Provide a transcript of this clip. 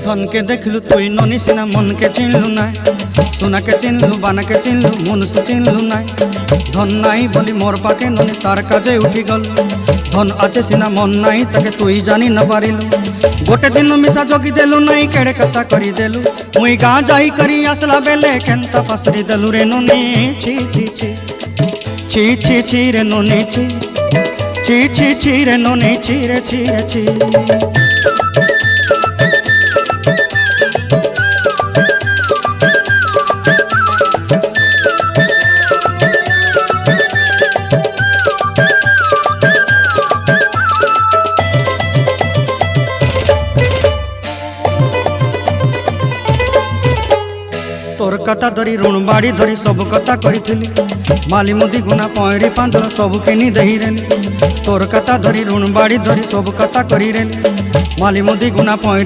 धन के देखलु तुई ननी सिना मन के चिन्हलु ना सोना के चिन्हलु बाना के चिन्हलु मनुष्य चिन्हलु ना धन नाई बोली मोर पाके ननी तार काजे उठी गल धन आचे सिना मन नाई ताके तुई जानी न पारिलु गोटे दिन मिसा जगी देलु नाई केड़े कथा करी देलु मुई गाँ जाई करी आसला बेले केंता फासरी देलु रे ननी छी छी छी छी छी छी रे ननी छी छी छी छी रे ननी छी रे छी रे छी। तोर कथा धरी ऋण बाड़ी धरी सब कथा करी माली मुदी गुना पहरी पांदर सब किनी दही रेली तोर कथा धरी ऋण बाड़ी धरी सब कथा करी रेली माली मुदी गुना पहरी